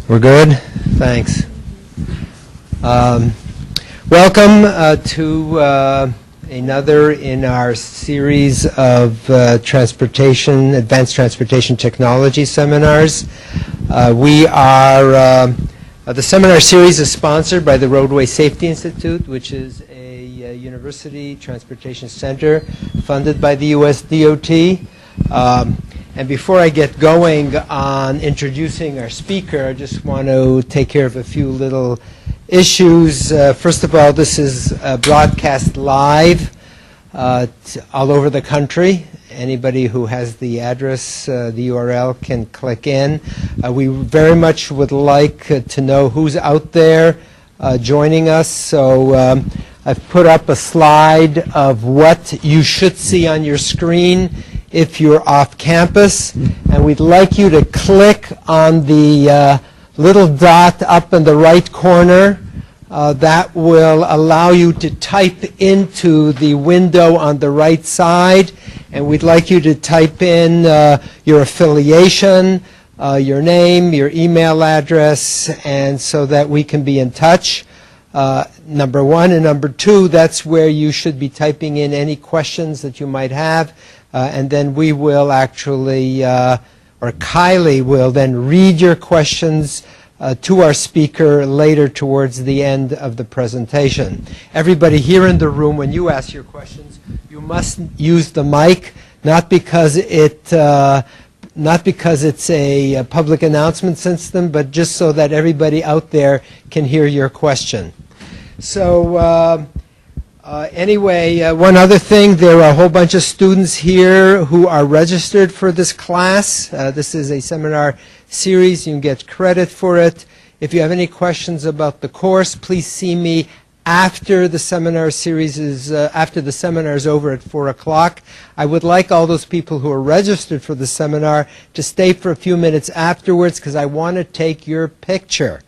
We're good? Thanks. Welcome to another in our series of advanced transportation technology seminars. The seminar series is sponsored by the Roadway Safety Institute, which is a university transportation center funded by the U.S. DOT. And before I get going on introducing our speaker, I just want to take care of a few little issues. First of all, this is broadcast live all over the country. Anybody who has the address, the URL, can click in. We very much would like to know who's out there joining us. So I've put up a slide of what you should see on your screen if you're off campus, and we'd like you to click on the little dot up in the right corner. That will allow you to type into the window on the right side, and we'd like you to type in your affiliation, your name, your email address, and so that we can be in touch. Number one, and number two, that's where you should be typing in any questions that you might have. And then we will actually, or Kylie will then read your questions to our speaker later towards the end of the presentation. Everybody here in the room, when you ask your questions, you must use the mic, not because it's a public announcement system, but just so that everybody out there can hear your question. So anyway, one other thing, there are a whole bunch of students here who are registered for this class. This is a seminar series. You can get credit for it. If you have any questions about the course, please see me after the seminar series is, after the seminar is over at 4 o'clock. I would like all those people who are registered for the seminar to stay for a few minutes afterwards because I want to take your picture.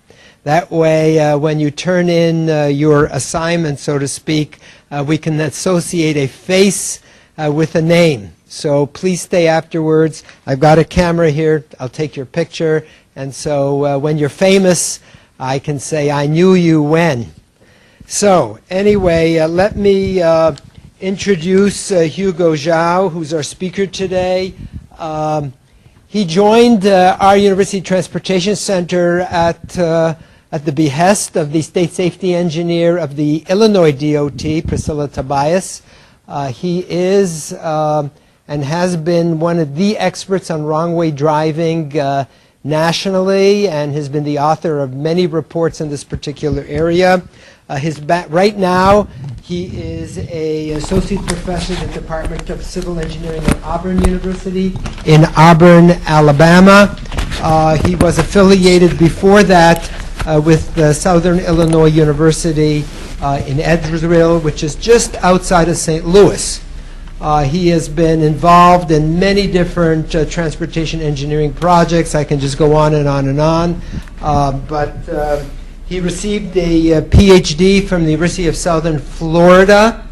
That way, when you turn in your assignment, so to speak, we can associate a face with a name. So please stay afterwards. I've got a camera here. I'll take your picture. And so when you're famous, I can say, I knew you when. So anyway, let me introduce Hugo Zhao, who's our speaker today. He joined our University Transportation Center at the behest of the state safety engineer of the Illinois DOT, Priscilla Tobias. He is and has been one of the experts on wrong-way driving nationally, and has been the author of many reports in this particular area. Right now, he is an associate professor in the Department of Civil Engineering at Auburn University in Auburn, Alabama. He was affiliated before that with the Southern Illinois University in Edwardsville, which is just outside of St. Louis. He has been involved in many different transportation engineering projects. I can just go on and on and on. But he received a PhD from the University of Southern Florida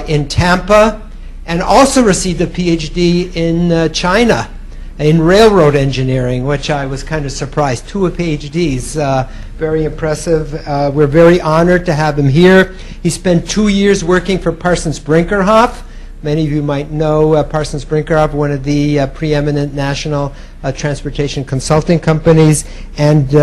in Tampa, and also received a PhD in China in railroad engineering, which I was kind of surprised. 2 PhDs, very impressive. We're very honored to have him here. He spent 2 years working for Parsons Brinckerhoff. Many of you might know Parsons Brinckerhoff, one of the preeminent national transportation consulting companies, and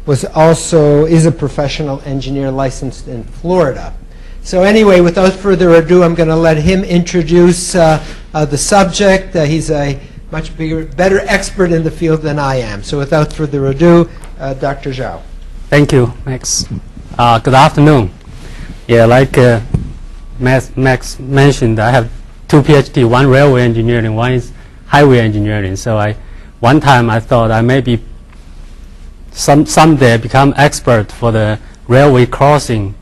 is a professional engineer licensed in Florida. So anyway, without further ado, I'm going to let him introduce the subject. He's a much better expert in the field than I am. So without further ado, Dr. Zhao. Thank you, Max. Good afternoon. Yeah, like Max mentioned, I have 2 PhD, one railway engineering, one is highway engineering. So one time I thought I maybe someday become expert for the railway crossing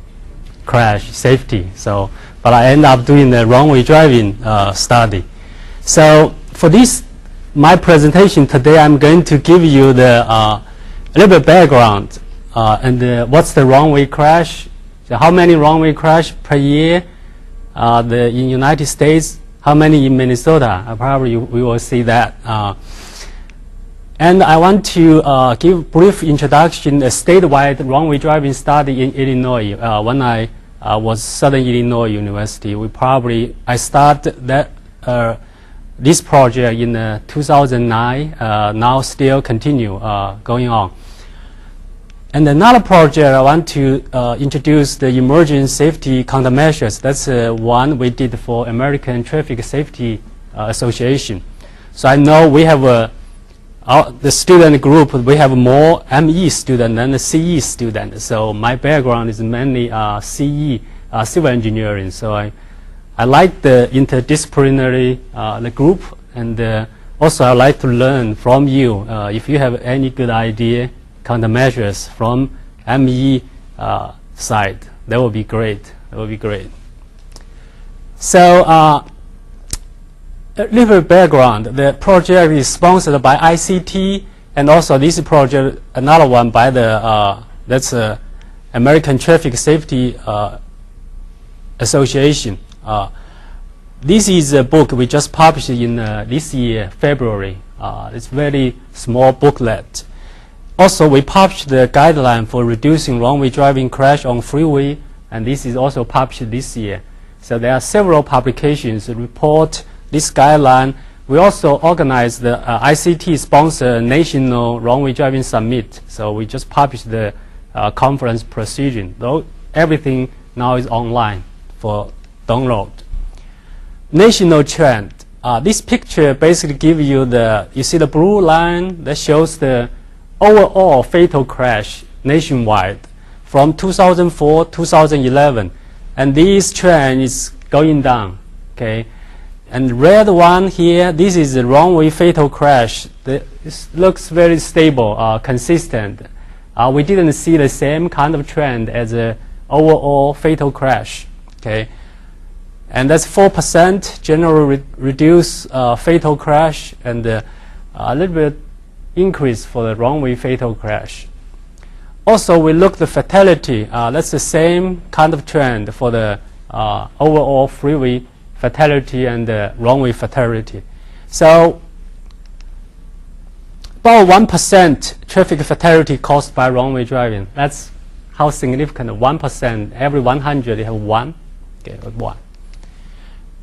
crash safety. So, but I end up doing the wrong-way driving study. So for this, my presentation today, I'm going to give you the a little bit background and what's the wrong-way crash. So how many wrong-way crash per year in United States? How many in Minnesota? Probably we will see that. And I want to give a brief introduction, a statewide runway driving study in Illinois. When I was Southern Illinois University, I started that this project in 2009. Now still continue going on. And another project I want to introduce the emerging safety countermeasures. That's one we did for American Traffic Safety Association. So I know we have the student group, we have more ME students than the CE students. So my background is mainly CE, civil engineering. So I like the interdisciplinary the group, and also I like to learn from you. If you have any good idea, countermeasures from ME side, that would be great. That would be great. So a little background. The project is sponsored by ICT, and also this project, another one by the that's American Traffic Safety Association. This is a book we just published in this year, February. It's very small booklet. Also, we published the guideline for reducing runway driving crash on freeway, and this is also published this year. So there are several publications that report this guideline. We also organized the ICT-sponsored National Runway Driving Summit. So we just published the conference procedure. Though everything now is online for download. National trend. This picture basically gives you you see the blue line that shows the overall fatal crash nationwide from 2004 2011, and this trend is going down. Okay, and red one here, this is the runway fatal crash. This looks very stable, consistent. We didn't see the same kind of trend as the overall fatal crash. Okay, and that's 4% general reduced fatal crash, and a little bit increase for the runway fatal crash. Also, we look the fatality. That's the same kind of trend for the overall freeway fatality and the runway fatality. So about 1% traffic fatality caused by runway driving. That's how significant. 1%. Every 100 you have one. Okay, one.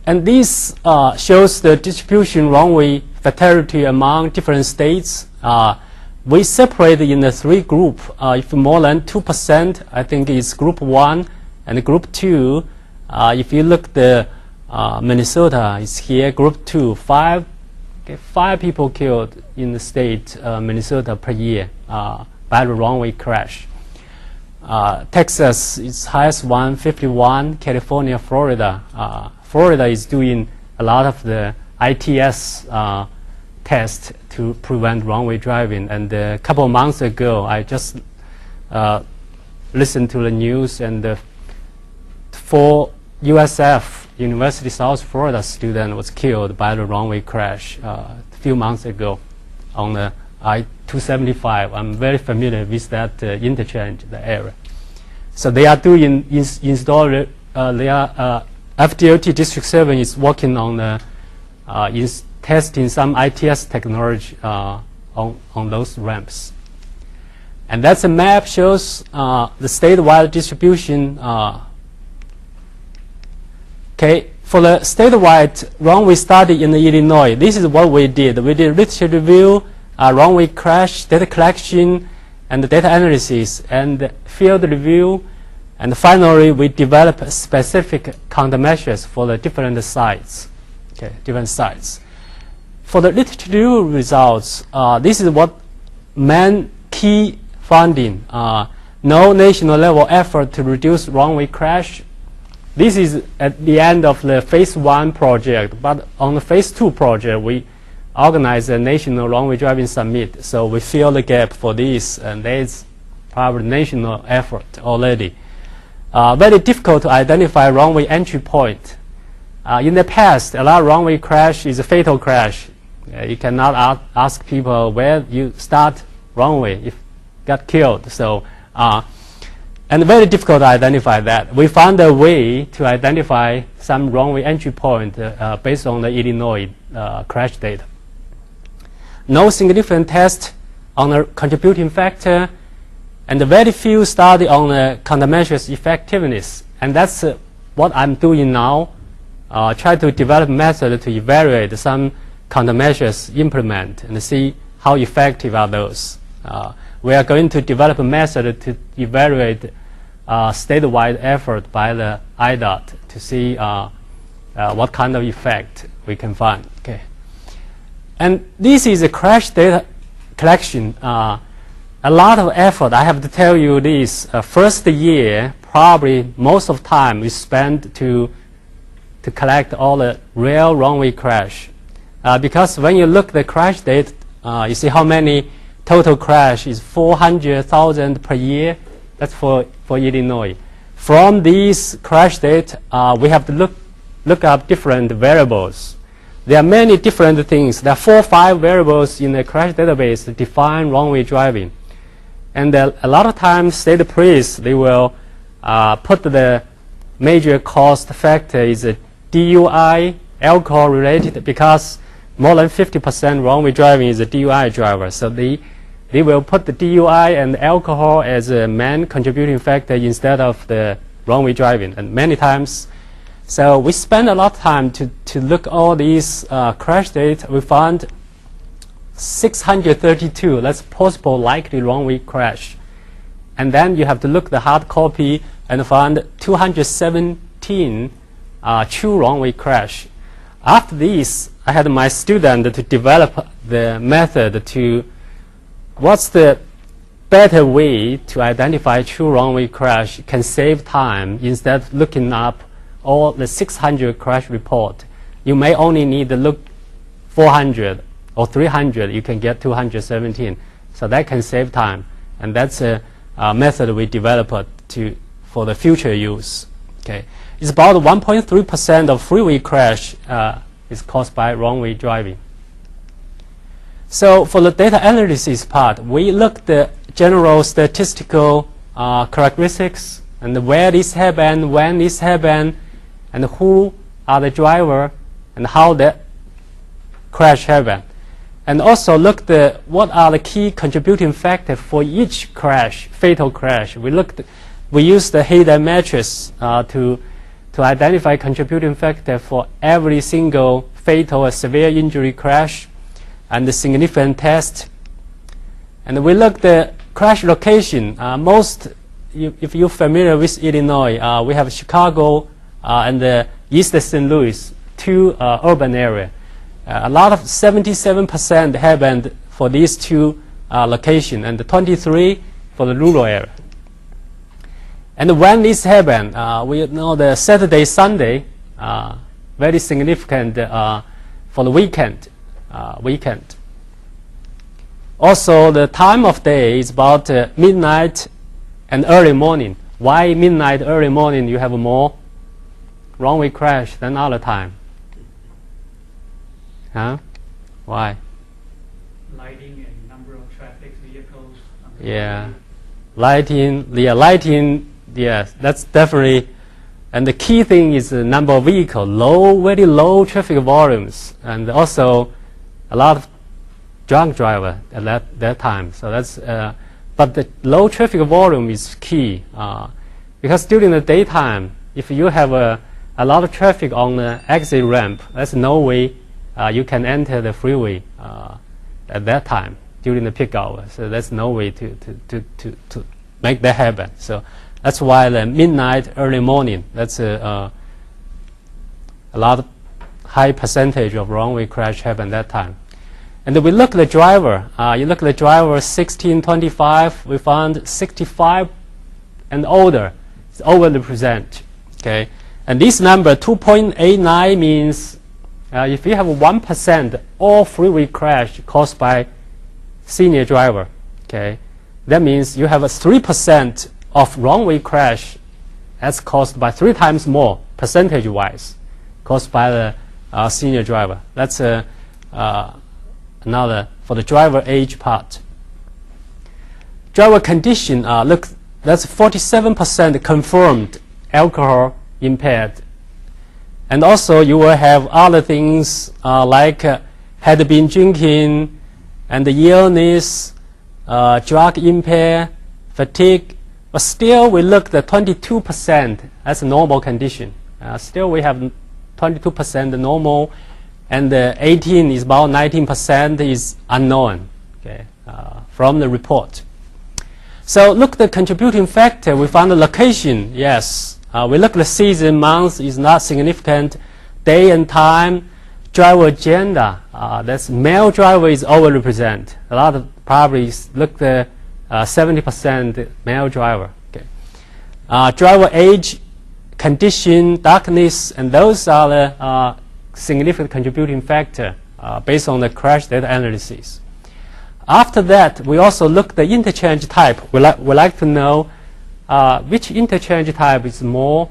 And this shows the distribution runway fatality among different states. We separate in the three groups. If more than 2%, I think it's group 1, and group 2. If you look the Minnesota is here, group 2, 5 people killed in the state Minnesota per year by the runway crash. Texas is highest one, 51. California, Florida. Florida is doing a lot of the ITS test to prevent runway driving. And a couple of months ago, I just listened to the news, and 4 USF, University of South Florida student was killed by the runway crash a few months ago on the I-275. I'm very familiar with that interchange, the area. So they are doing FDOT District 7 is working on is testing some ITS technology on those ramps. And that's a map shows the statewide distribution. Okay, for the statewide runway study in Illinois, this is what we did. We did literature review, runway crash, data collection, and data analysis, and field review. And finally, we developed specific countermeasures for the different sites. Okay, different sites. For the literature review results, this is what main key finding. No national level effort to reduce runway crash. This is at the end of the phase 1 project, but on the phase 2 project, we organized a national runway driving summit. So we fill the gap for this, and there's probably national effort already. Very difficult to identify runway entry point. In the past, a lot of runway crash is a fatal crash. You cannot ask people where you start runway if got killed. So, and very difficult to identify that. We found a way to identify some runway entry point based on the Illinois crash data. no significant test on the contributing factor, and very few study on the countermeasures effectiveness. And that's what I'm doing now. Try to develop method to evaluate some countermeasures implement and see how effective are those. We are going to develop a method to evaluate statewide effort by the IDOT to see what kind of effect we can find. Okay. And this is a crash data collection. A lot of effort. I have to tell you this. First year, probably most of time we spend to collect all the real runway crash. Because when you look at the crash data, you see how many total crash is 400,000 per year. That's for Illinois. From these crash data, we have to look up different variables. There are many different things. There are 4 or 5 variables in the crash database that define runway driving. And a lot of times, state police, they will put the major cost factor is a DUI, alcohol related, because more than 50% runway driving is a DUI driver. So they will put the DUI and alcohol as a main contributing factor instead of the runway driving. And many times, so we spend a lot of time to look all these crash data. We found 632, that's possible likely runway crash. And then you have to look the hard copy and find 217 true runway crash. After this, I had my student to develop the method to what's the better way to identify true runway crash can save time instead of looking up all the 600 crash report. You may only need to look 400 or 300, you can get 217. So that can save time. And that's a method we developed for the future use. Okay. It's about 1.3% of freeway crash is caused by runway driving. So for the data analysis part, we looked at the general statistical characteristics and where this happened, when this happened, and who are the driver and how the crash happened. And also looked at what are the key contributing factors for each crash, fatal crash. We used the hidden matrix to identify contributing factor for every single fatal or severe injury crash and the significant test. And we looked at crash location. If you're familiar with Illinois, we have Chicago and the East St. Louis, 2 urban areas. A lot of 77% happened for these 2 locations, and 23 for the rural area. And when this happened, we know the Saturday, Sunday, very significant for the weekend. Also, the time of day is about midnight and early morning. Why midnight, early morning? You have more runway crash than other time. Huh? Why? Lighting and number of traffic vehicles. Yeah, lighting. Yes, that's definitely. And the key thing is the number of vehicles, very low traffic volumes, and also a lot of drunk driver at that time. So that's. But the low traffic volume is key because during the daytime, if you have a lot of traffic on the exit ramp, there's no way you can enter the freeway at that time during the peak hour. So there's no way to make that happen. So that's why the midnight, early morning, that's a lot of high percentage of runway crash happen that time. And then we look at the driver. You look at the driver 1625, we found 65 and older. It's overrepresented. Okay, and this number 2.89 means if you have 1% all freeway crash caused by senior driver, okay, that means you have a 3% of runway crash that's caused by 3 times more percentage-wise caused by the senior driver. That's another for the driver age part. Driver condition, look, that's 47% confirmed alcohol impaired. And also you will have other things like had been drinking and the illness, drug impair, fatigue. But still, we looked at 22% as a normal condition. Still, we have 22% normal, and 18 is about 19% is unknown, okay, from the report. So look at the contributing factor. We found the location, yes. We look at the season, month is not significant. Day and time, driver gender, that's male driver is overrepresented. A lot of probably look at 70% male driver. Okay. Driver age, condition, darkness, and those are the significant contributing factor based on the crash data analysis. After that, we also look at the interchange type. We like to know which interchange type is more,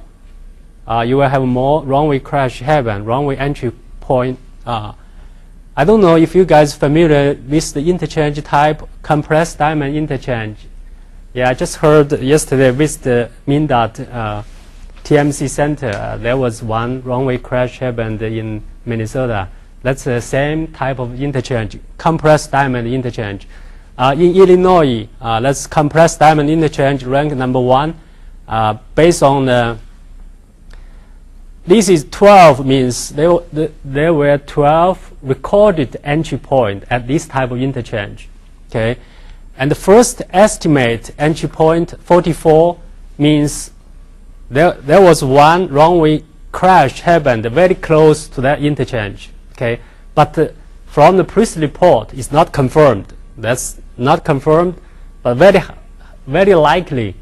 you will have more runway crash happen, runway entry point. I don't know if you guys familiar with the interchange type, compressed diamond interchange. Yeah, I just heard yesterday with the MnDOT TMC Center, there was one runway crash happened in Minnesota. That's the same type of interchange, compressed diamond interchange. In Illinois, that's compressed diamond interchange ranked #1 based on the. This is 12 means there were 12 recorded entry point at this type of interchange. Okay, and the first estimate entry point 44 means there was one runway crash happened very close to that interchange. Okay, but from the police report, it's not confirmed. That's not confirmed, but very likely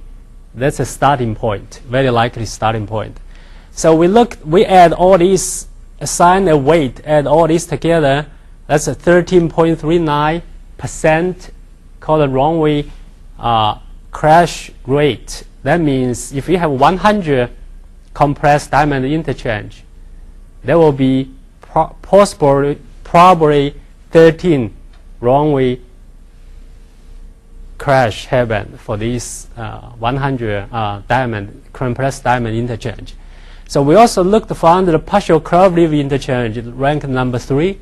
that's a starting point. Very likely starting point. So we add all these, assign a weight, add all these together. That's a 13.39% called a runway crash rate. That means if you have 100 compressed diamond interchange, there will be probably 13 runway crash happen for these 100 compressed diamond interchange. So we also looked for the partial Cloverleaf interchange, ranked #3.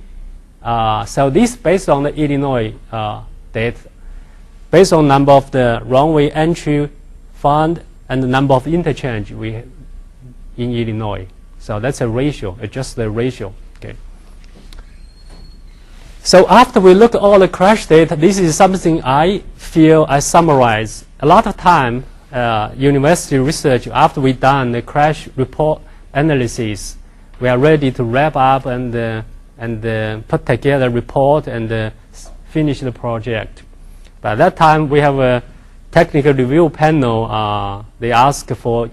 So this based on the Illinois data, based on number of the runway entry found and the number of interchange we have in Illinois. So that's a ratio, adjust the ratio. Okay. So after we look at all the crash data, this is something I feel I summarize. A lot of time, university research, after we done the crash report analysis, we are ready to wrap up and put together a report and finish the project. By that time, we have a technical review panel. They ask for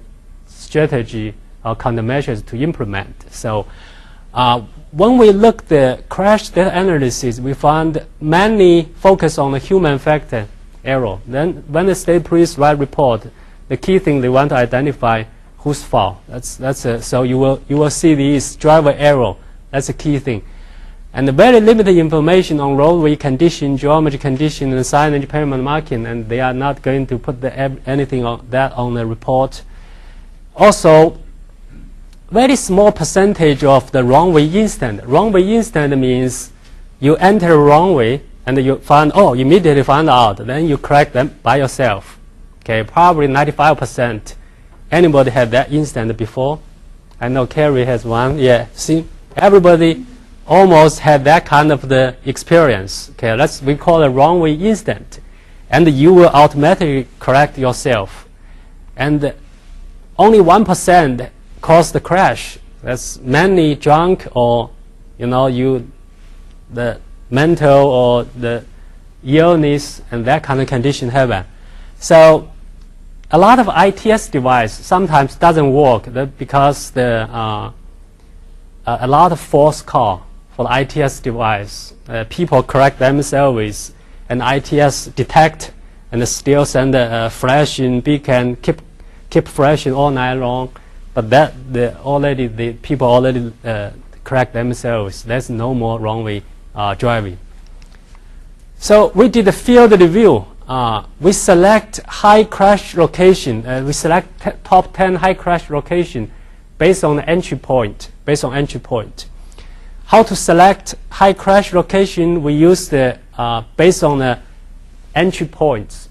strategy or countermeasures to implement. So when we look at the crash data analysis, we found mainly focus on the human factor error. Then when the state police write report, the key thing they want to identify whose fault. So you will see this driver error. That's a key thing. And the very limited information on roadway condition, geometry condition, and signage pavement marking, and they are not going to put anything on that on the report. Also, very small percentage of the runway incident. Runway incident means you enter a runway and you immediately find out, then you correct them by yourself. Okay, probably 95%. Anybody had that incident before? I know Carrie has one. Yeah, see, everybody almost had that kind of the experience. Okay, we call it runway incident, and you will automatically correct yourself. And only 1% caused the crash. That's mainly drunk or the mental or the illness and that kind of condition happen. So a lot of ITS device sometimes doesn't work because a lot of false call for the ITS device. People correct themselves and ITS detect and still send a flashing beacon, keep flashing all night long. But the people already correct themselves. There's no more runway driving. So we did a field review. We select high crash location. We select top 10 high crash location based on the entry point. how to select high crash location, we use the based on the entry points.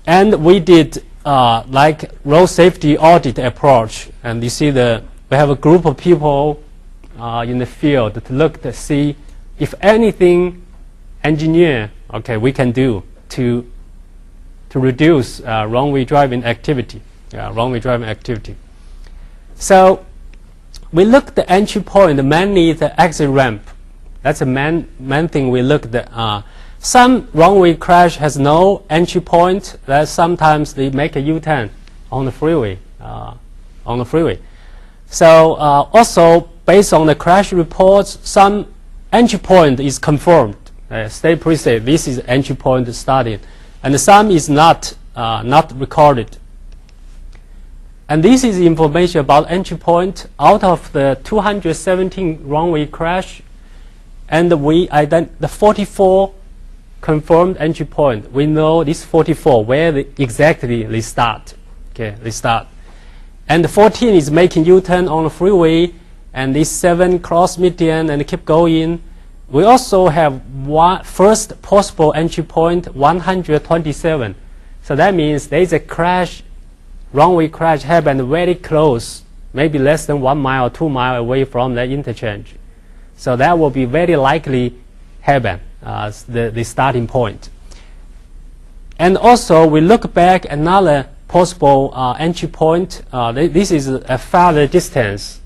And we did like road safety audit approach. And you see we have a group of people in the field to look to see if anything we can do to reduce wrong-way driving activity. So we look at the entry point, mainly the exit ramp. That's the main thing we looked at. Some wrong-way crash has no entry point. That sometimes they make a U-turn on the freeway. So also based on the crash reports, some entry point is confirmed. State police say this is entry point starting, and some is not recorded. And this is information about entry point out of the 217 wrong-way crash, and the 44 confirmed entry point. We know this 44 where exactly they start. And the 14 is making U-turn on the freeway, and these 7 cross median and keep going. We also have first possible entry point 127. So that means there is a crash, wrong-way crash happened very close, maybe less than 1 mile, 2 miles away from the interchange. So that will be very likely happen, the starting point. And also we look back another possible entry point. This is a farther distance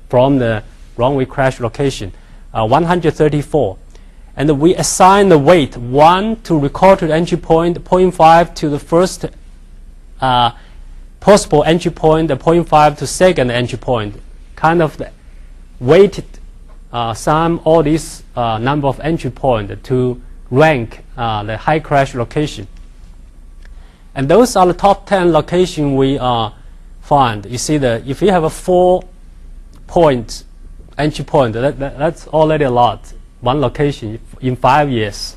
from the wrong-way crash location, 134. And we assign the weight 1 to recorded entry point, 0.5 to the first possible entry point, 0.5 to second entry point. Kind of weighted sum all these number of entry points to rank the high crash location. And those are the top 10 locations we find. You see if you have a 4-point entry point, that's already a lot. One location in 5 years.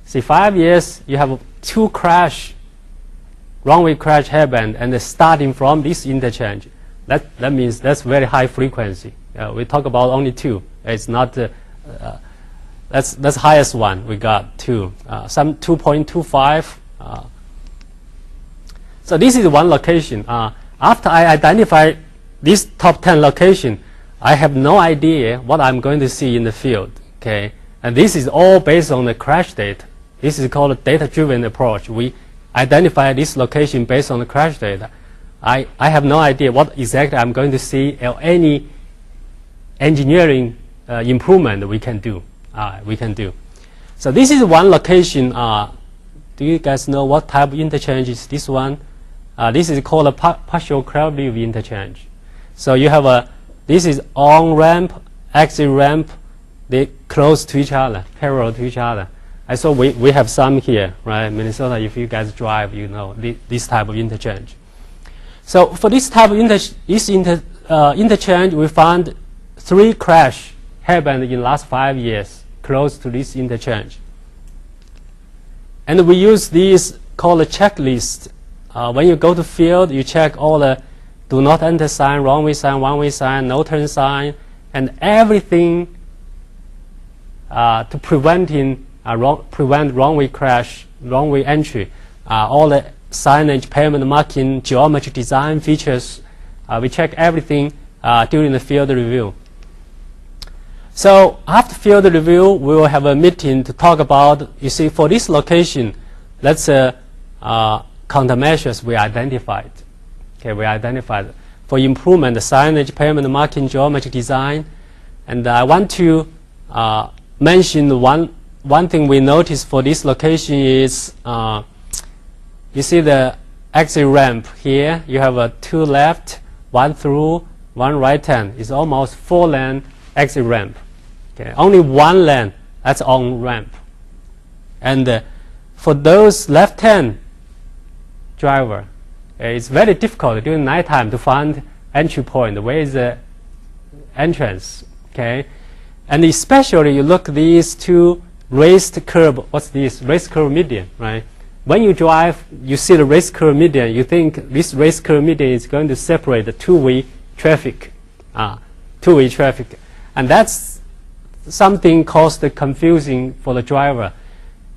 See, 5 years you have 2 crash, wrong-way crash happened, and starting from this interchange. That means that's very high frequency. We talk about only 2. It's not that's highest one we got 2. Some 2.25. So this is one location. After I identify this top 10 location, I have no idea what I'm going to see in the field. Okay, and this is all based on the crash data. This is called a data-driven approach. We identify this location based on the crash data. I have no idea what exactly I'm going to see or any engineering improvement we can do. So this is one location. Do you guys know what type of interchange is this one? This is called a partial Cloverleaf interchange. So you have this is on ramp, exit ramp. They close to each other, parallel to each other. I saw we have some here, right? Minnesota, if you guys drive, you know this type of interchange. So for this type of interchange, we found 3 crash happened in the last 5 years close to this interchange. And we use these called a checklist. When you go to field, you check all the do not enter sign, wrong-way sign, one-way sign, no turn sign, and everything to prevent wrong-way crash, wrong-way entry. All the signage, pavement marking, geometry design features. We check everything during the field review. So after field review, we will have a meeting to talk about, you see, for this location, that's countermeasures we identified. Okay, we identified for improvement, the signage, pavement marking, geometry design. And I want to mention one thing we noticed for this location is, you see the exit ramp here. You have 2 left, 1 through, 1 right hand. It's almost 4-lane exit ramp. Okay, only 1 lane that's on ramp. And for those left-hand driver, it's very difficult during nighttime to find entry point. Where is the entrance? Okay, and especially you look these 2 raised curve. What's this? Raised curve median, right? When you drive, you see the raised curve median. You think this raised curve median is going to separate the 2-way traffic. two-way traffic. And that's something caused the confusing for the driver.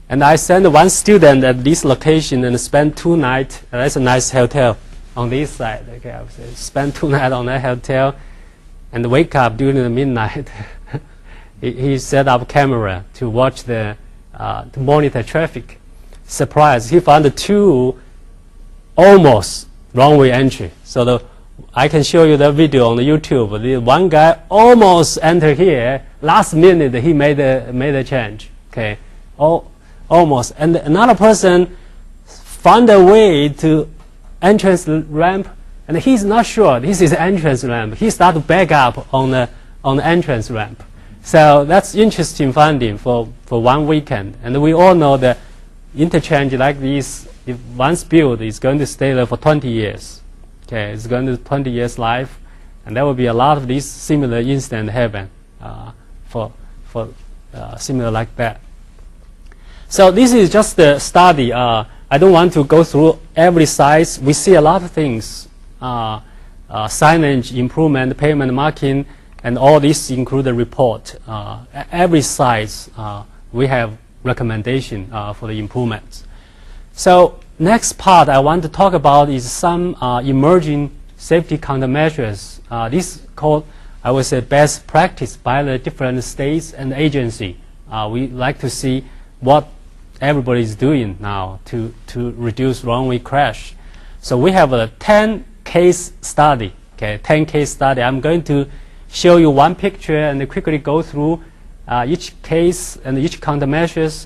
And I sent one student at this location and spent 2 nights. That's a nice hotel on this side. Okay, I would say spend 2 nights on that hotel, and wake up during the midnight. he set up camera to watch to monitor traffic. Surprise! He found 2 almost wrong-way entry. So I can show you the video on the YouTube. The one guy almost entered here. Last minute he made a change. Okay, almost. And another person found a way to entrance ramp, and he's not sure this is entrance ramp. He started to back up on the entrance ramp. So that's interesting finding for one weekend. And we all know that interchange like this, if once built, it's going to stay there for 20 years. Okay, it's going to 20 years life, and there will be a lot of these similar incidents happen for similar like that. So this is just the study. I don't want to go through every size. We see a lot of things, signage improvement, pavement marking, and all this include the report. Every size we have recommendation for the improvements. So next part I want to talk about is some emerging safety countermeasures. This is called, I would say, best practice by the different states and agency. We like to see what everybody is doing now to reduce wrong-way crash. So we have a 10 case study. Okay, 10 case study. I'm going to show you one picture and quickly go through each case and each countermeasures,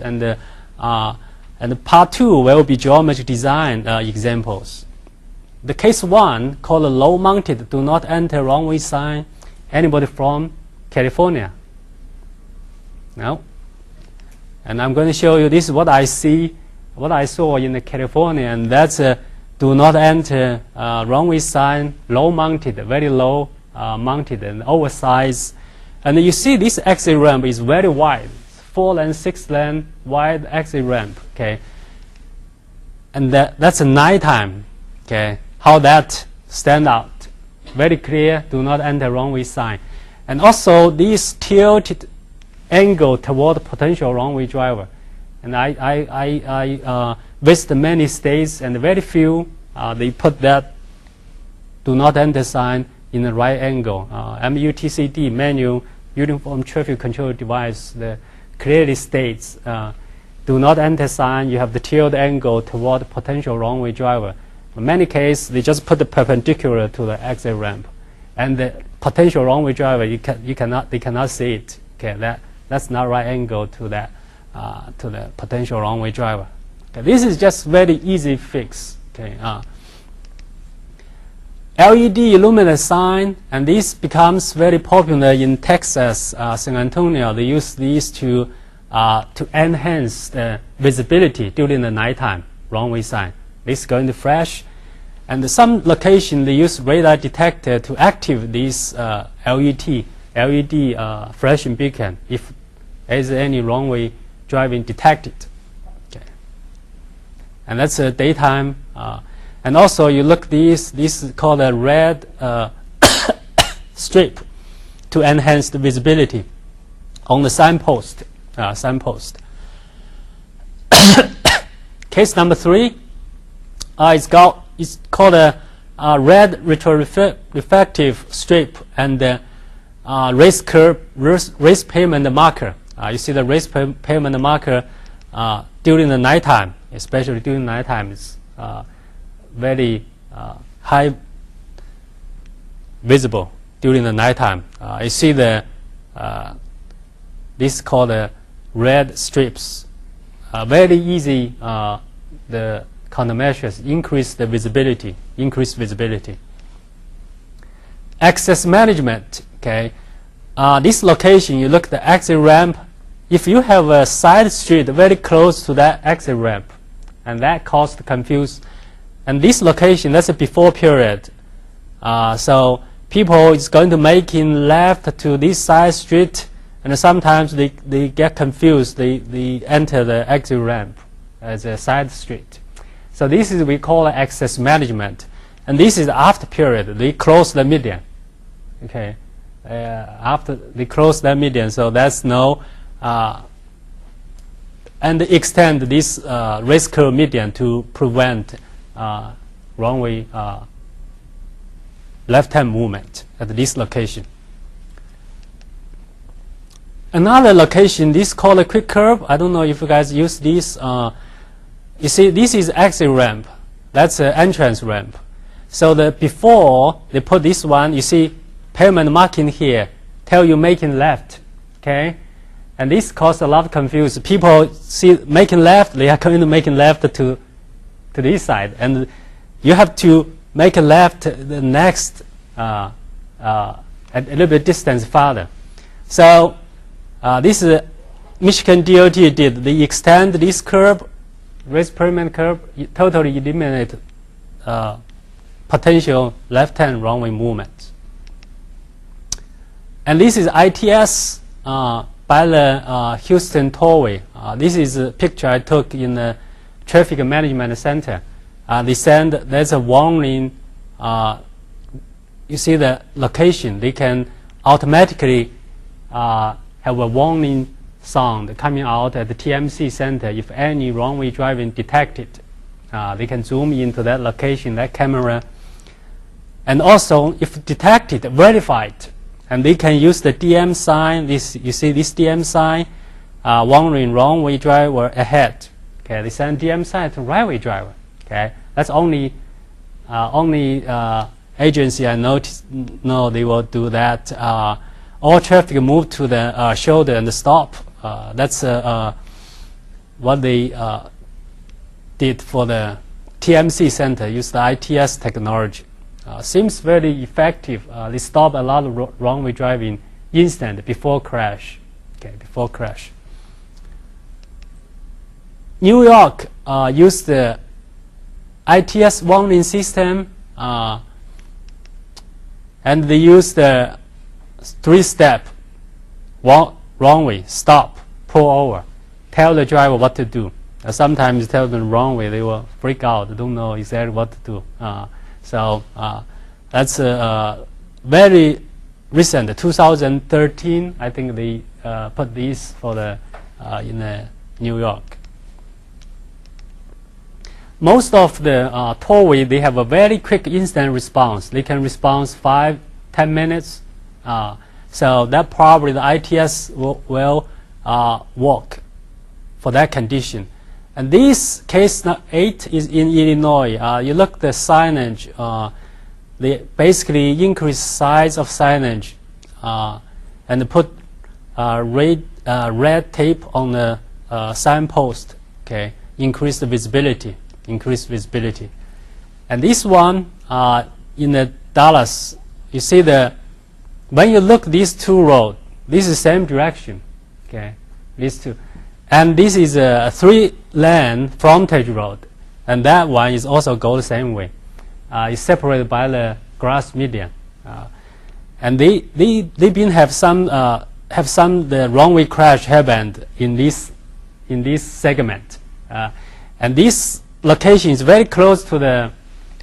and part 2 will be geometry design examples. The case 1 called low-mounted do not enter wrong-way sign. Anybody from California? No? And I'm going to show you this is what I saw in California, and that's do not enter wrong-way sign, low-mounted, very low mounted and oversized. And you see this exit ramp is very wide, 4-lane, 6-lane wide exit ramp. Okay, and that's a nighttime. Okay, how that stand out? Very clear. Do not enter wrong-way sign, and also this tilted angle toward potential wrong-way driver. And I visit many states, and very few they put that do not enter sign in the right angle. MUTCD, manual uniform traffic control device, clearly states do not enter sign. You have the tilt angle toward potential wrong-way driver. In many cases, they just put the perpendicular to the exit ramp, and the potential wrong-way driver they cannot see it. Okay, that's not right angle to that to the potential wrong-way driver. Okay, this is just very easy fix. Okay, LED illuminated sign, and this becomes very popular in Texas, San Antonio. They use these to enhance the visibility during the nighttime wrong-way sign. This is going to flash, and some location they use radar detector to activate this LED flashing beacon if there is any wrong-way driving detected. Okay, and that's a daytime. And also, you look this is called a red strip to enhance the visibility on the signpost. Case number 3 is called a red retroreflective strip and raised pavement marker. You see the raised pavement marker during the nighttime, especially during nighttime. It's very high visible during the nighttime. You see this is called red strips. Very easy. The countermeasures increase visibility. Access management. Okay, this location you look at the exit ramp. If you have a side street very close to that exit ramp, and that caused confuse. And this location, that's a before period. So people is going to make in left to this side street, and sometimes they get confused. They enter the exit ramp as a side street. So this is we call access management. And this is after period. They close the median. Okay, after they close that median, so that's no, and extend this race curve median to prevent runway left-hand movement at this location. Another location, this is called a quick curve. I don't know if you guys use this. You see, this is exit ramp. That's an entrance ramp. So before they put this one, you see pavement marking here, tell you making left, okay? And this caused a lot of confusion. People see making left, they are going to making left to this side, and you have to make a left the next a little bit distance farther. So this is Michigan DOT did. They extend this curve, race pavement curve, totally eliminate potential left-hand runway movement. And this is ITS by the Houston Tollway. This is a picture I took in the Traffic Management Center. They send, there's a warning. You see the location. They can automatically have a warning sound coming out at the TMC center. If any runway driving detected, they can zoom into that location, that camera. And also, if detected, verified, and they can use the DM sign. This, you see this DM sign, warning runway driver ahead. Okay, they send DM sign to right-way driver. Okay, that's only agency I know they will do that. All traffic move to the shoulder and stop. That's what they did for the TMC center. Use the ITS technology. Seems very effective. They stop a lot of runway driving instant before crash. Okay, before crash. New York used the ITS warning system, and they use the 3-step runway, stop, pull over, tell the driver what to do. Sometimes tell them wrong way, they will freak out, they don't know exactly what to do. So that's very recent, 2013. I think they put this for the in New York. Most of the tollway, they have a very quick instant response. They can respond 5-10 minutes. So that probably the ITS will work for that condition. And this case 8 is in Illinois. You look at the signage. They basically increase size of signage and put red tape on the signpost. Okay, increase the visibility. And this one in the Dallas, you see when you look these two roads, this is the same direction. Okay, these two. And this is a 3-lane frontage road, and that one is also go the same way. It's separated by the grass median, and they been have some the runway crash happened in this segment, and this location is very close to the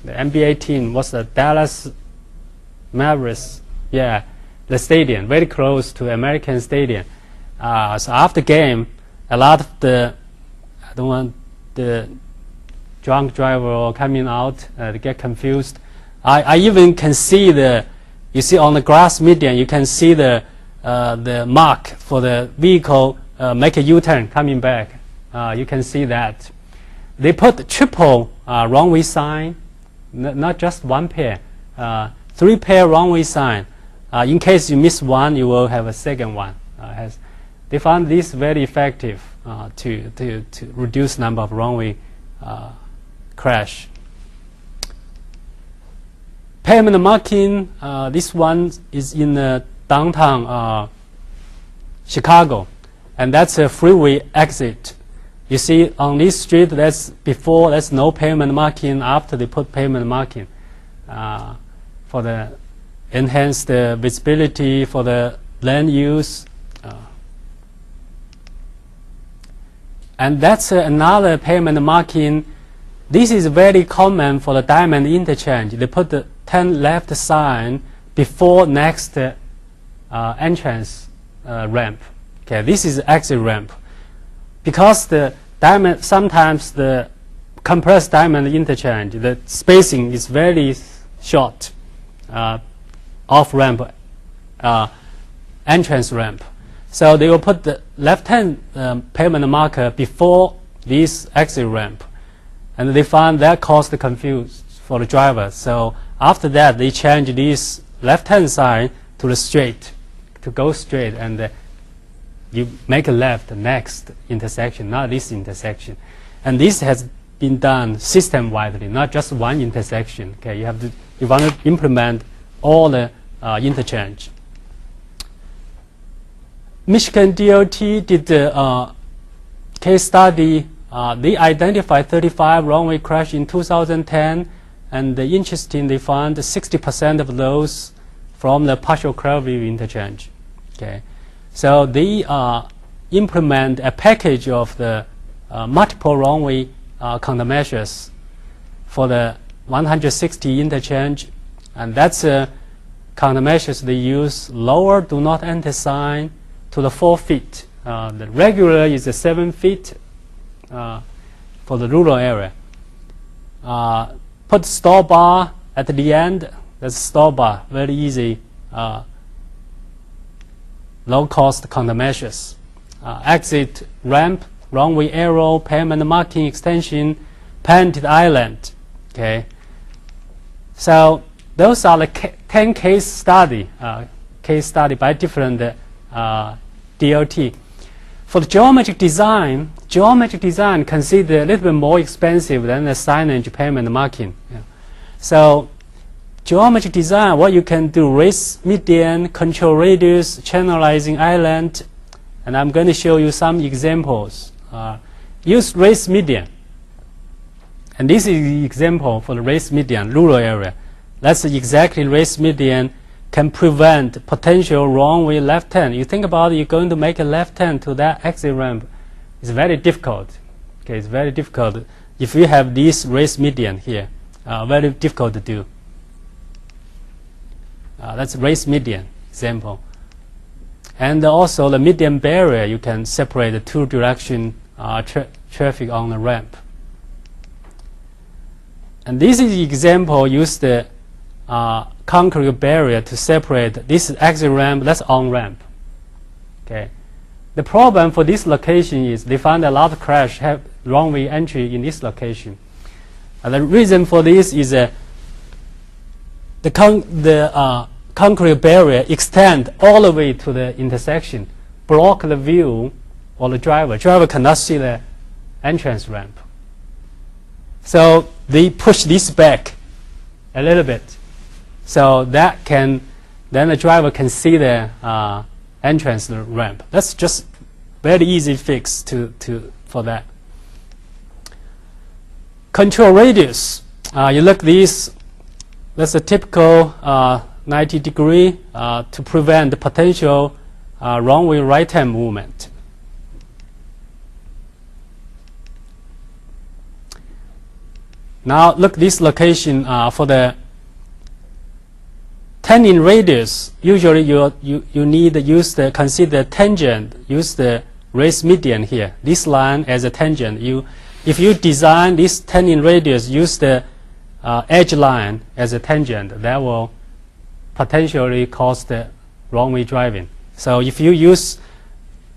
NBA team. What's the Dallas Mavericks? Yeah, the stadium, very close to American Stadium. So after game, a lot of the drunk driver coming out, they get confused. I even can see you see on the grass median, you can see the mark for the vehicle make a U-turn coming back. You can see that. They put triple runway sign, not just one pair, 3 pair runway sign. In case you miss one, you will have a second one. They found this very effective to reduce number of runway crash. Pavement marking, this one is in downtown Chicago, and that's a freeway exit. You see on this street, that's before, that's no pavement marking. After they put pavement marking for the enhance the visibility for the land use. And that's another pavement marking. This is very common for the diamond interchange. They put the 10 left sign before next entrance ramp. Okay, this is exit ramp. Because the diamond, sometimes the compressed diamond interchange, the spacing is very short, off-ramp, entrance ramp. So they will put the left-hand pavement marker before this exit ramp. And they found that caused the confusion for the driver. So after that, they changed this left-hand side to the straight, to go straight, and you make a left next intersection, not this intersection. And this has been done system-widely, not just one intersection. Okay, you want to implement all the interchange. Michigan DOT did the case study. They identified 35 wrong-way crash in 2010, and interesting, they found 60% of those from the partial Cloverleaf interchange. Okay, so they implement a package of the multiple wrong-way countermeasures for the 160 interchange, and that's countermeasures they use lower do not enter sign to the 4 feet. The regular is 7 feet for the rural area. Put stop bar at the end. That's stop bar, very easy, low-cost countermeasures. Exit ramp, wrong-way arrow, pavement marking extension, painted island. Okay. So those are the 10 case study by different DOT. For the geometric design considered a little bit more expensive than the signage pavement marking. Yeah. So geometric design, what you can do, raise median, control radius, channelizing island, and I'm going to show you some examples. Use raise median. And this is the example for the raise median, rural area. That's exactly raise median can prevent potential wrong-way left turn. You think about it, you're going to make a left turn to that exit ramp. It's very difficult. Okay, it's very difficult. If you have this raise median here, very difficult to do. That's raise median example. And also the median barrier, you can separate the two direction traffic on the ramp. And this is the example, use the concrete barrier to separate this exit ramp, that's on ramp. Okay. The problem for this location is they found a lot of crash have wrong way entry in this location. And the reason for this is the concrete barrier extend all the way to the intersection, block the view of the driver. Driver cannot see the entrance ramp. So they push this back a little bit. So that can, then the driver can see the entrance ramp. That's just very easy fix for that. Control radius. You look this. That's a typical 90 degree to prevent the potential wrong way right hand movement. Now look this location for the turning radius. Usually you need to use the consider tangent. Use the raise median here. This line as a tangent. If you design this turning radius, use the edge line as a tangent. That will potentially cause the wrong way driving. So if you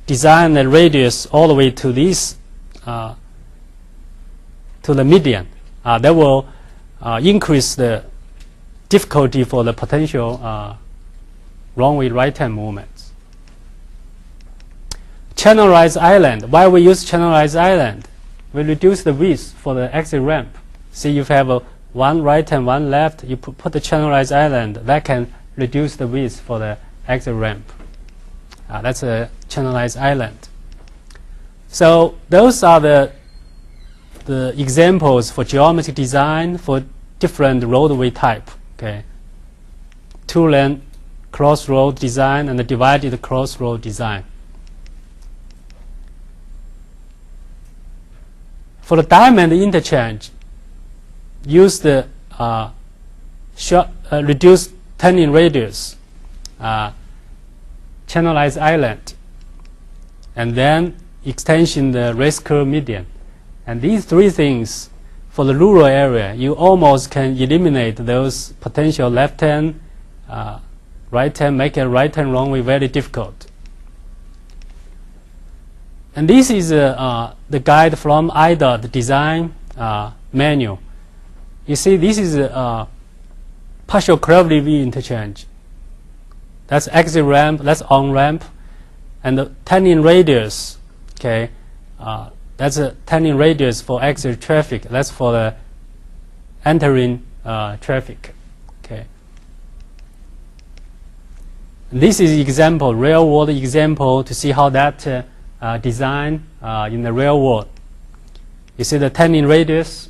design the radius all the way to this to the median, that will increase the difficulty for the potential wrong way right hand movements. Channelized island. Why we use channelized island? We reduce the width for the exit ramp. See, if you have one right and one left, you put the channelized island, that can reduce the width for the exit ramp. That's a channelized island. So those are the examples for geometric design for different roadway type. Okay, 2-lane crossroad design and the divided crossroad design. For the diamond interchange, use the reduced turning radius. channelized island, and then extension the race curve median. And these three things, for the rural area, you almost can eliminate those potential left-hand, right-hand, make a right-hand runway very difficult. And this is the guide from IDOT design manual. You see, this is a partial Cloverleaf interchange. That's exit ramp, that's on ramp, and the turning radius, okay, that's a turning radius for exit traffic. That's for the entering traffic, okay. And this is example, real world example to see how that design in the real world. You see the turning radius,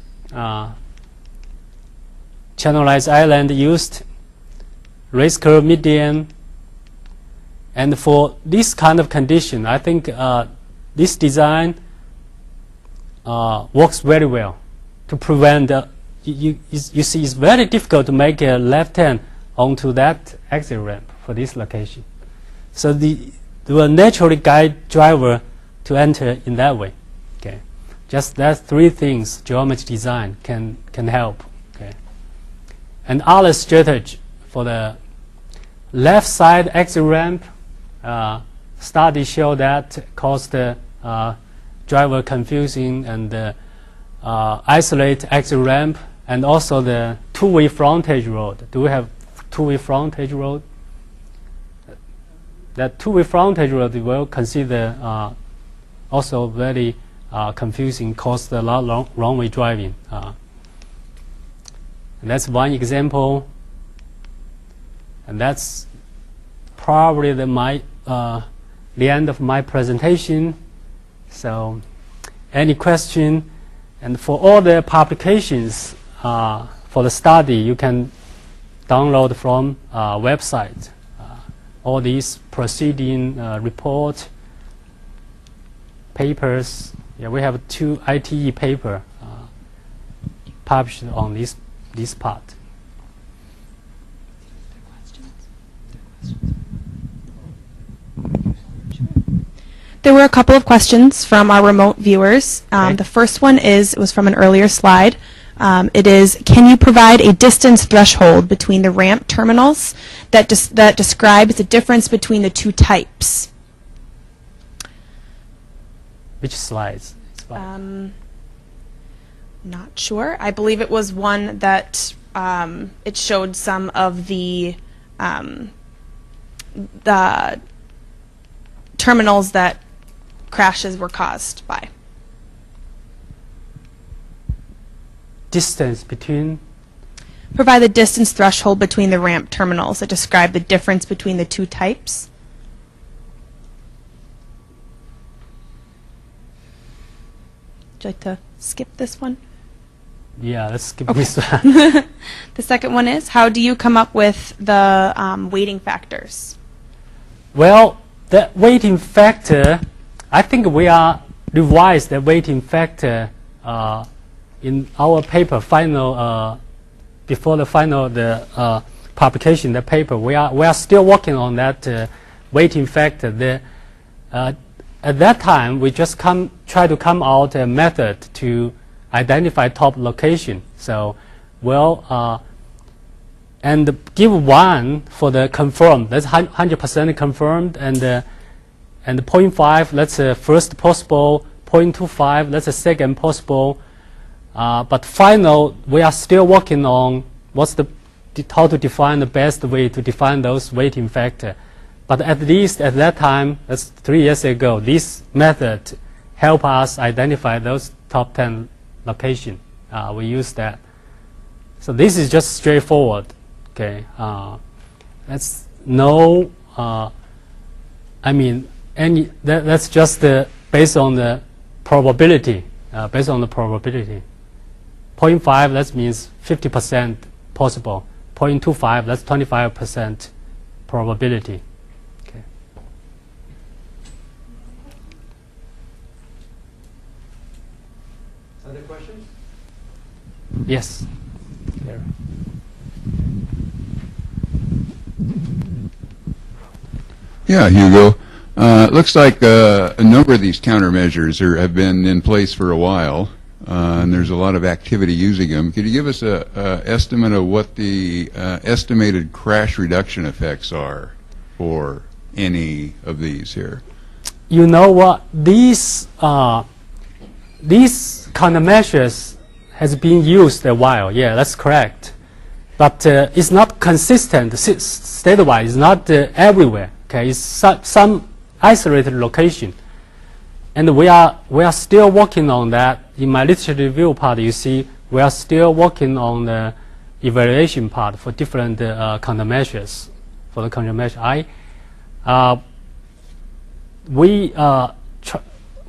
channelized island used, race curve median, and for this kind of condition, I think this design works very well to prevent. You see, it's very difficult to make a left turn onto that exit ramp for this location. So they will naturally guide driver to enter in that way. Okay, just that three things geometry design can help. Okay, and other strategy for the left side exit ramp. Study show that cause the driver confusing and isolate exit ramp, and also the two-way frontage road. Do we have two-way frontage road? That two-way frontage road will consider also very confusing, cause a lot of wrong-way driving. And that's one example, and that's probably the end of my presentation. So, any question? And for all the publications for the study, you can download from website. All these proceeding report papers. Yeah, we have 2 ITE paper published on this part. There were a couple of questions from our remote viewers. Okay. The first one was from an earlier slide. It is, can you provide a distance threshold between the ramp terminals that describes the difference between the two types? Which slides? Not sure. I believe it was one that it showed some of the terminals that crashes were caused by. Distance between? Provide the distance threshold between the ramp terminals that describe the difference between the two types. Would you like to skip this one? Yeah, let's skip Okay. this one. The second one is, how do you come up with the weighting factors? Well, the weighting factor, I think we are revised the weighting factor in our paper final before the final publication the paper. We are still working on that weighting factor. At that time, we just try to come out a method to identify top location. So, and give 1 for the confirmed. That's 100% confirmed, and 0.5. That's the first possible. 0.25. That's the second possible. But final, we are still working on how to define the best way to define those weighting factor. But at least at that time, that's 3 years ago, this method help us identify those top 10 location. We use that. So this is just straightforward. Okay, that's no. I mean, that's just based on the probability. Based on the probability. 0.5, that means 50% possible. 0.25, that's 25% probability. Okay. Other questions? Yes. There. Yeah, Hugo. It looks like a number of these countermeasures have been in place for a while, and there's a lot of activity using them. Could you give us an estimate of what the estimated crash reduction effects are for any of these here? You know what? These countermeasures has been used a while. Yeah, that's correct. But it's not consistent statewide. It's not everywhere. Okay, it's some isolated location, and we are still working on that. In my literature review part, you see we are still working on the evaluation part for different countermeasures. For the countermeasure,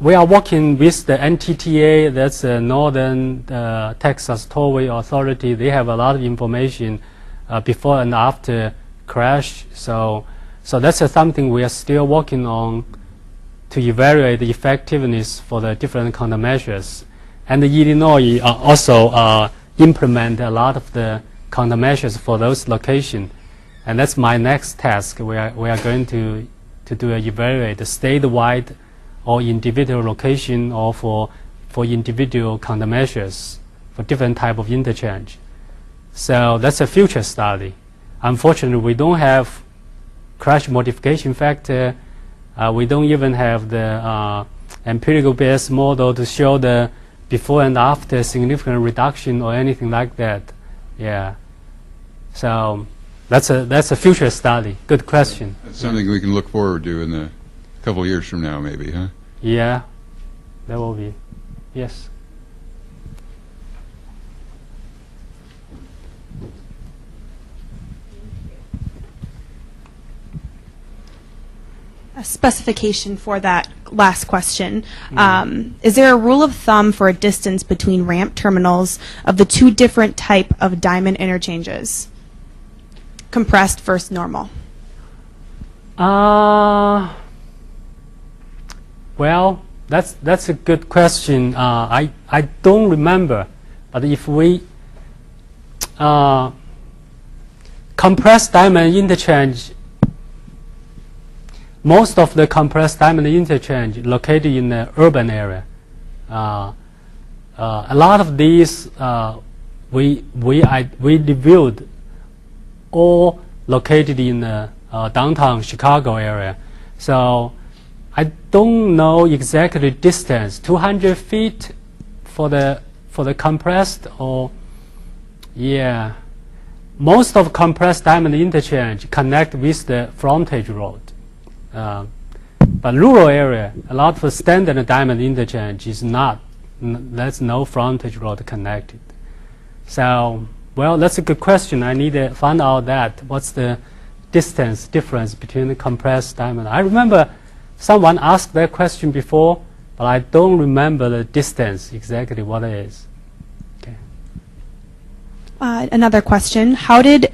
we are working with the NTTA, that's the Northern Texas Tollway Authority. They have a lot of information before and after crash. So that's something we are still working on to evaluate the effectiveness for the different countermeasures. And Illinois also implement a lot of the countermeasures for those locations. And that's my next task. We are going to evaluate the statewide or individual location or for individual countermeasures for different type of interchange. So that's a future study. Unfortunately, we don't have crash modification factor. We don't even have the empirical based model to show the before and after significant reduction or anything like that. Yeah. So that's a future study. Good question. That's something we can look forward to in a couple of years from now, maybe, huh? Yeah, that will be. Yes. A specification for that last question. Is there a rule of thumb for a distance between ramp terminals of the two different type of diamond interchanges? Compressed versus normal. Well, that's a good question. I don't remember, but if we compressed diamond interchange, most of the compressed diamond interchange located in the urban area. A lot of these we reviewed all located in the downtown Chicago area. So I don't know exactly distance, 200 feet for the compressed, or yeah. Most of compressed diamond interchange connect with the frontage road. But rural area, a lot of standard diamond interchange is not, there's no frontage road connected. So, well, that's a good question. I need to find out that, what's the distance difference between the compressed diamond. I remember someone asked that question before, but I don't remember the distance exactly what it is. Okay. Another question. How did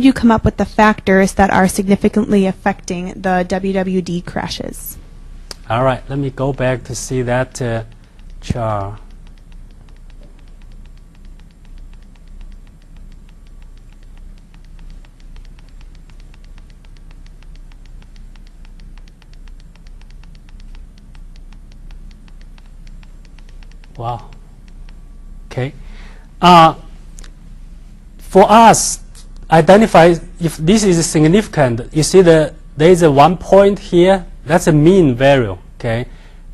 you come up with the factors that are significantly affecting the WWD crashes? All right, let me go back to see that chart. Wow. Okay. For us, identify if this is significant. You see there is a 1 point here. That's a mean value. Okay,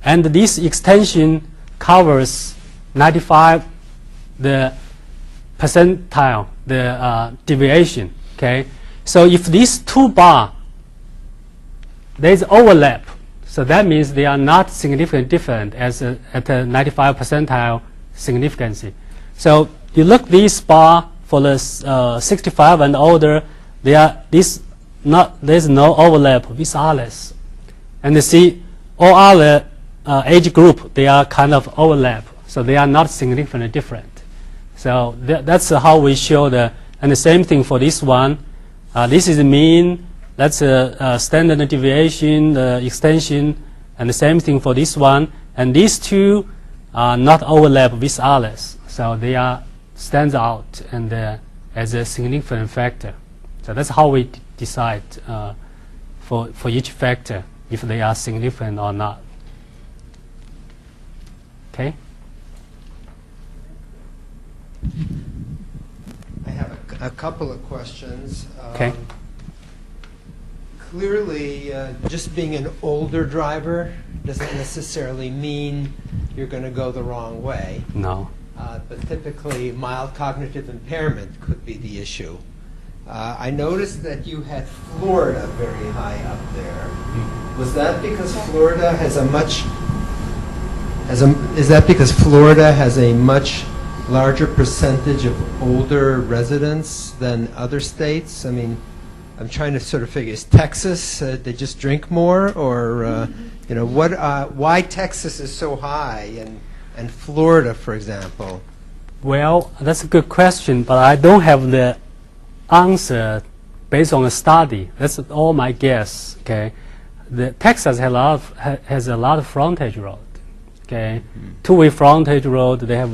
and this extension covers 95 the percentile, the deviation. Okay, so if these two bar there is overlap, so that means they are not significantly different as at a 95 percentile significance. So you look this bar for the 65 and older, there's no overlap with others. And you see all other age group, they are kind of overlap, so they are not significantly different. So that's how we show and the same thing for this one. This is mean, that's a standard deviation, the extension, and the same thing for this one. And these two are not overlap with others, so they are stands out and as a significant factor. So that's how we decide for each factor, if they are significant or not. Okay? I have a couple of questions. Okay. Clearly, just being an older driver doesn't necessarily mean you're going to go the wrong way. No. But typically, mild cognitive impairment could be the issue. I noticed that you had Florida very high up there. Was that because Florida has is that because Florida has a much larger percentage of older residents than other states? I mean, I'm trying to sort of figure, is Texas, they just drink more? Or, why Texas is so high and Florida, for example? Well, that's a good question, but I don't have the answer based on a study. That's all my guess. Okay, the Texas has a lot of frontage road. Okay, two-way frontage road. They have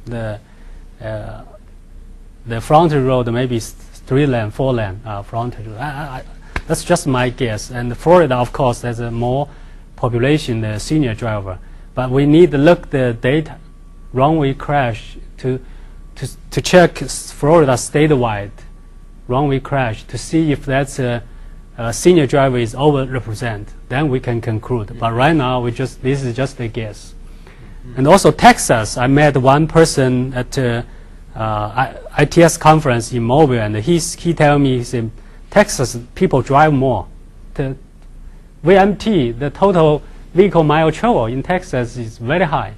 the frontage road maybe 3-lane, 4-lane frontage road. That's just my guess. And Florida, of course, has a more population, the senior driver. But we need to look the data, runway crash to check Florida statewide runway crash to see if that's a senior driver is overrepresented. Then we can conclude. But right now, this is just a guess. And also Texas, I met one person at ITS conference in Mobile, and he tell me, he said, Texas people drive more. The VMT, the total vehicle mile travel in Texas is very high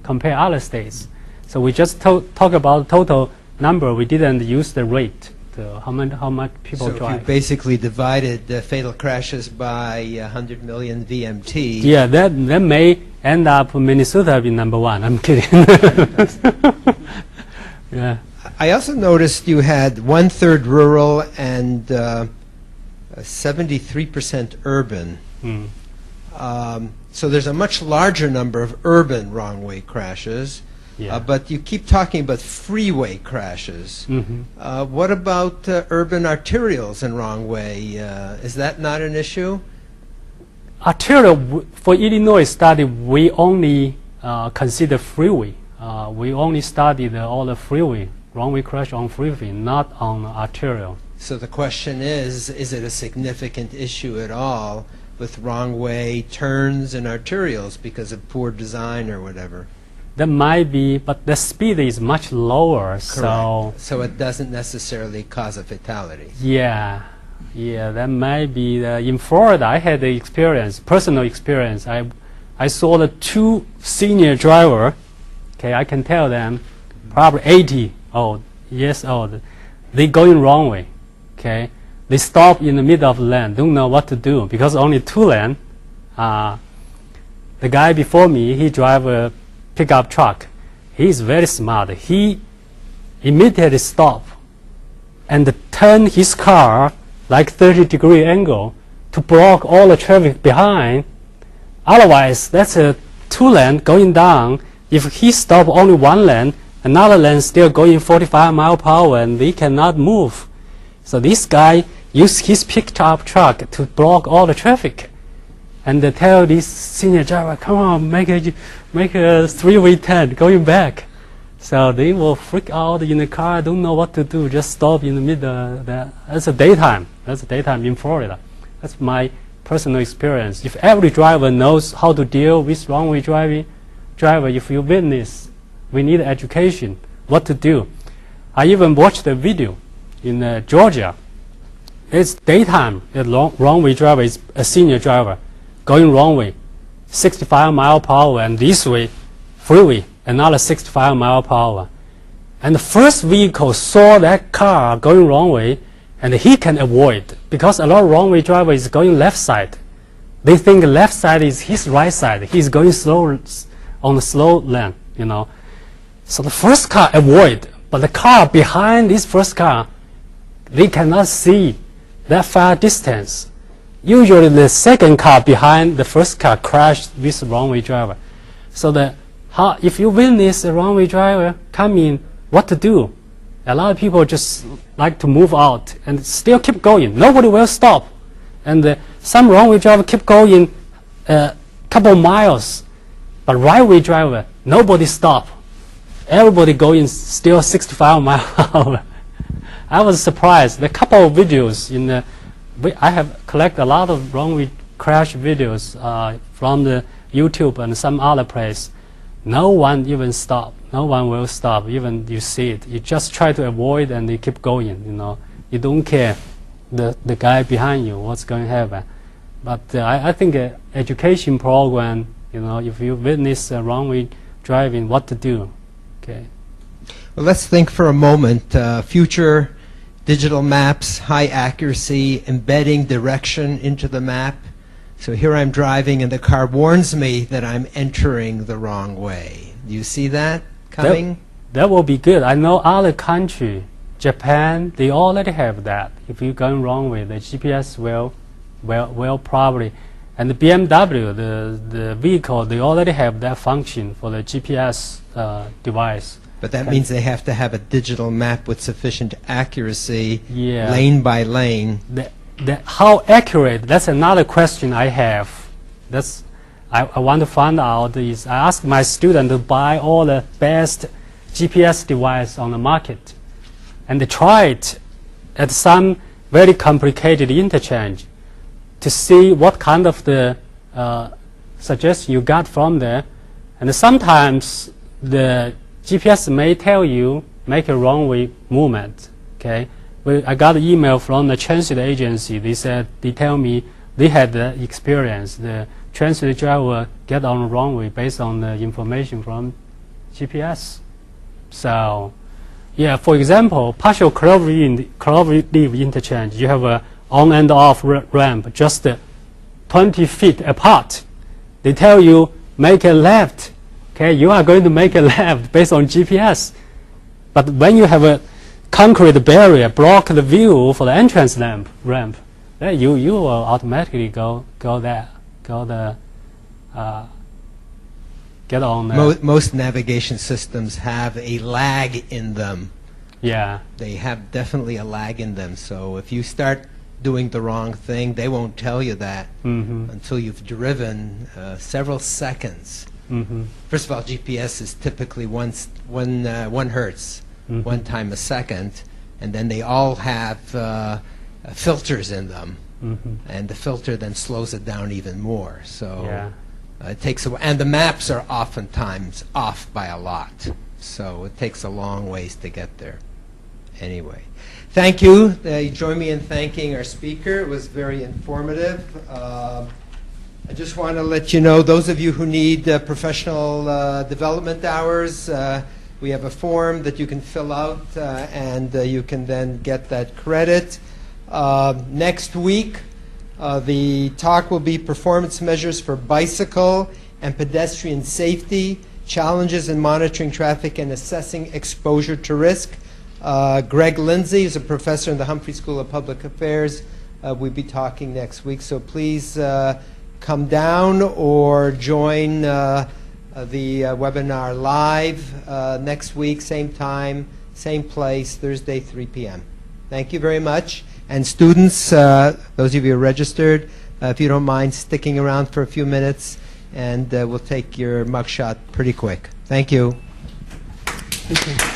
compared to other states. So we just talk about total number. We didn't use the rate, how much people So drive. if you basically divided the fatal crashes by 100 million VMT. Yeah, that may end up Minnesota being number one. I'm kidding. Yeah. I also noticed you had 1/3 rural and 73% urban. So there's a much larger number of urban wrong-way crashes. Yeah. But you keep talking about freeway crashes. What about urban arterials and wrong-way? Is that not an issue? Arterial, for Illinois study, we only consider freeway. We only study all the freeway, wrong-way crash on freeway, not on arterial. So the question is it a significant issue at all with wrong-way turns and arterials because of poor design or whatever? That might be, but the speed is much lower. Correct. So it doesn't necessarily cause a fatality. Yeah, that might be. In Florida, I had the experience, personal experience. I saw the two senior driver. Okay, I can tell them, probably 80 years old. They going wrong way. Okay, they stop in the middle of the lane, don't know what to do because only 2 lane. The guy before me, he drive a pickup truck. He's very smart. He immediately stop and turn his car like 30-degree angle to block all the traffic behind. Otherwise, that's a 2 lane going down. If he stop only 1 lane, another lane still going 45 miles per hour and they cannot move. So this guy used his pickup truck to block all the traffic. And they tell this senior driver, come on, make a 3-way turn, going back. So they will freak out in the car, don't know what to do, just stop in the middle. That's a daytime. That's a daytime in Florida. That's my personal experience. If every driver knows how to deal with wrong-way driver, if you witness, we need education, what to do. I even watched a video in Georgia. It's daytime. The wrong-way driver is a senior driver going wrong way, 65 miles per hour, and this way, freeway, another 65 miles per hour. And the first vehicle saw that car going wrong way, and he can avoid, because a lot of wrong way driver is going left side. They think left side is his right side. He's going slow on the slow lane, So the first car avoid, but the car behind this first car, they cannot see that far distance. Usually the second car behind the first car crashed with the wrong-way driver. So if you witness a wrong-way driver come in, what to do? A lot of people just like to move out and still keep going. Nobody will stop. And some wrong-way driver keep going a couple miles, but right-way driver, nobody stop. Everybody going still 65 miles an hour. I was surprised. The couple of videos in the, I have collected a lot of wrong-way crash videos from the YouTube and some other place. No one even stop. No one will stop. Even you see it, you just try to avoid and you keep going. You know, you don't care the guy behind you what's going to happen. But I think education program. You know, if you witness wrong-way driving, what to do? Okay. Well, let's think for a moment. Future digital maps, high accuracy, embedding direction into the map. So here I'm driving and the car warns me that I'm entering the wrong way. Do you see that coming? That will be good. I know other country, Japan, they already have that. If you're going wrong way, the GPS will probably. And the BMW, the vehicle, they already have that function for the GPS device. But that means they have to have a digital map with sufficient accuracy, Yeah. lane by lane. How accurate? That's another question I have. I want to find out. Is I ask my student to buy all the best GPS device on the market, and they try it at some very complicated interchange to see what kind of the suggestion you got from there. And sometimes the GPS may tell you make a wrong way movement. Okay. I got an email from the transit agency. They tell me they had the experience. The transit driver get on the wrong way based on the information from GPS. So, yeah, for example, partial Cloverleaf interchange, you have a on and off ramp just 20 feet apart. They tell you make a left. Okay, you are going to make a left based on GPS. But when you have a concrete barrier block the view for the entrance ramp, then you will automatically get on there. Most navigation systems have a lag in them. Yeah. They have definitely a lag in them. So if you start doing the wrong thing, they won't tell you that until you've driven several seconds. First of all, GPS is typically one hertz. 1 time a second, and then they all have filters in them, and the filter then slows it down even more. So Yeah. it takes a while, and the maps are oftentimes off by a lot, so it takes a long ways to get there. Anyway, thank you. You join me in thanking our speaker. It was very informative. I just want to let you know, those of you who need professional development hours, we have a form that you can fill out, and you can then get that credit. Next week, the talk will be performance measures for bicycle and pedestrian safety, challenges in monitoring traffic and assessing exposure to risk. Greg Lindsay is a professor in the Humphrey School of Public Affairs. We'll be talking next week, so please come down or join the webinar live next week, same time, same place, Thursday, 3 p.m. Thank you very much. And students, those of you who are registered, if you don't mind sticking around for a few minutes, and we'll take your mugshot pretty quick. Thank you. Okay.